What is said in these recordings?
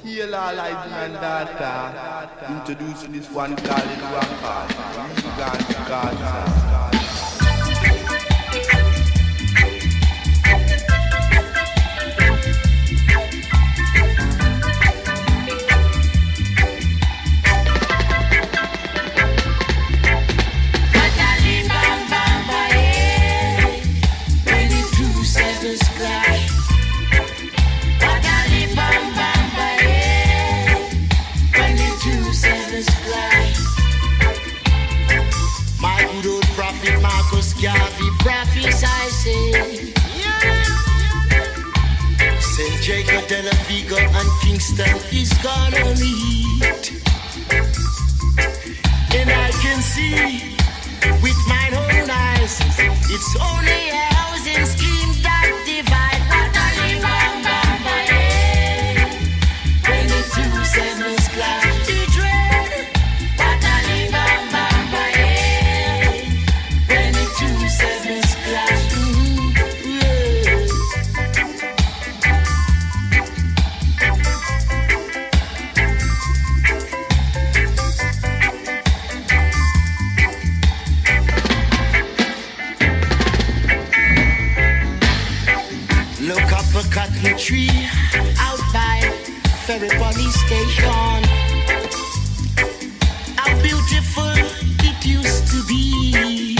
Heal all lives and data. Introducing this one called in Rancard. Prophesy, say, St. Jacob, Vigo, and Kingston is gonna meet. And I can see with my own eyes, it's only a housing scheme that divide. What a live on Bamba, when the two sevens clash, the dread. What a live on Bamba, when the two sevens clash. Look up a cotton tree out by Ferry Police Station. How beautiful it used to be,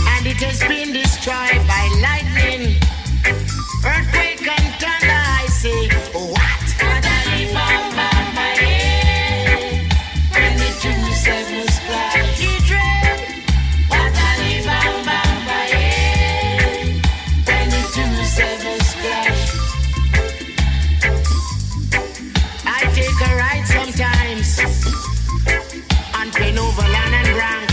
and it has been destroyed by lightning, earthquake and thunder. I say, what? When the two sevens clash, he dread. What a live on Bamba, when the two sevens clash. I take a ride sometimes on Penoverland and Bronx,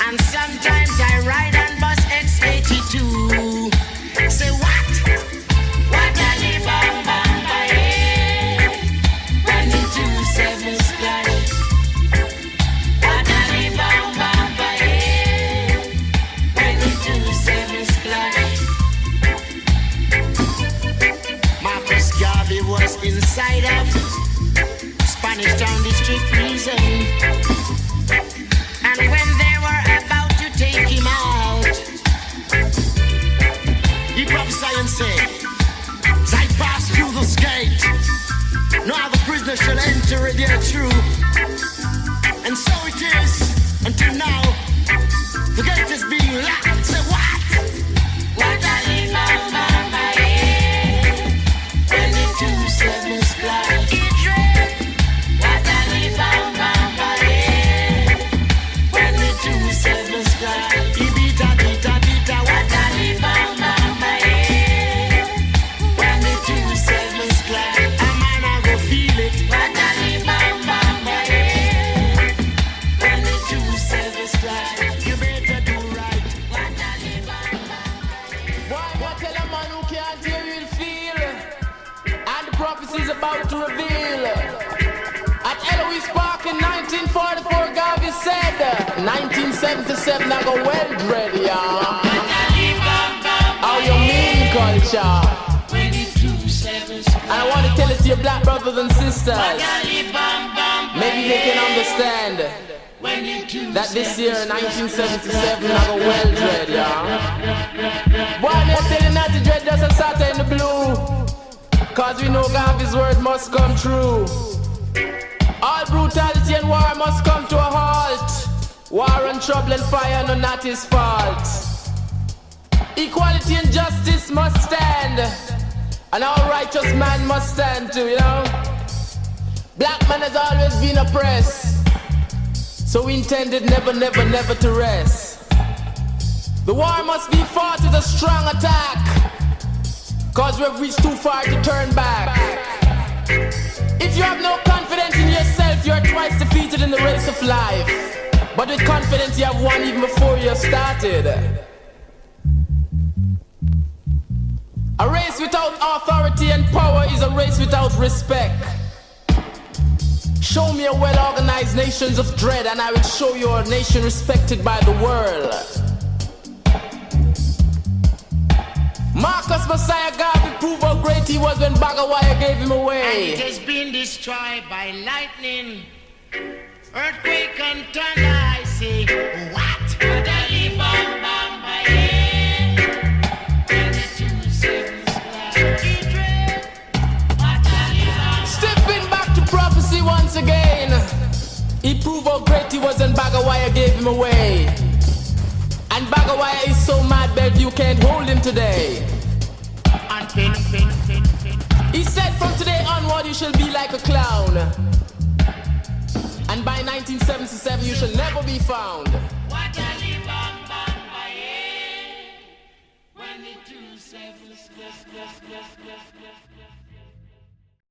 and sometimes I ride on bus X82. Say what? What a live on Bamba, when the two sevens clash. What a live on Bamba, when the two sevens clash. Marcus Garvey was inside of Spanish Town District Prison, and when they were about to take him out, he prophesied and said, as I pass through this gate, no other prisoner shall enter it there through. And so it is until now. The gate is being locked. Say what? What a live on Bamba, when the two sevens clash, he dread. What a live on Bamba, when the two sevens clash, he beata. What a live on Bamba, when the two sevens clash, a man I go feel it. What a live on Bamba, when the two sevens clash, you better do right. What a live on Bamba. Why not tell a man who can't hear will feel? And the prophecy is about to reveal. At Eloise Park in 1944, Garvey said, 1977, I go well dread, yeah. How you mean culture? And I want to tell it to your black brothers and sisters. Maybe they can understand that this year, 1977, I go well dread, yeah. Why not telling that the dread just a Saturday in the blue? Cause we know Garvey's word must come true. All brutality and war must come to a halt. War and trouble and fire, no, not his fault. Equality and justice must stand, and all righteous man must stand too, you know. Black man has always been oppressed, so we intended never, never, never to rest. The war must be fought with a strong attack, cause we've reached too far to turn back. If you have no confidence in yourself, you are twice defeated in the race of life. But with confidence you have won even before you started. A race without authority and power is a race without respect. Show me a well-organized nation of dread, and I will show you a nation respected by the world. Marcus Messiah God to prove how great he was when Bagawaya gave him away. And it has been destroyed by lightning, earthquake and thunder. I say, what? Stepping back to prophecy once again, he proved how great he was when Bagawaya gave him away. And Bagawaya is so mad, Bellevue can't hold him today. He said from today onward you shall be like a clown, and by 1977 you shall never be found. When the 2 sevens clash.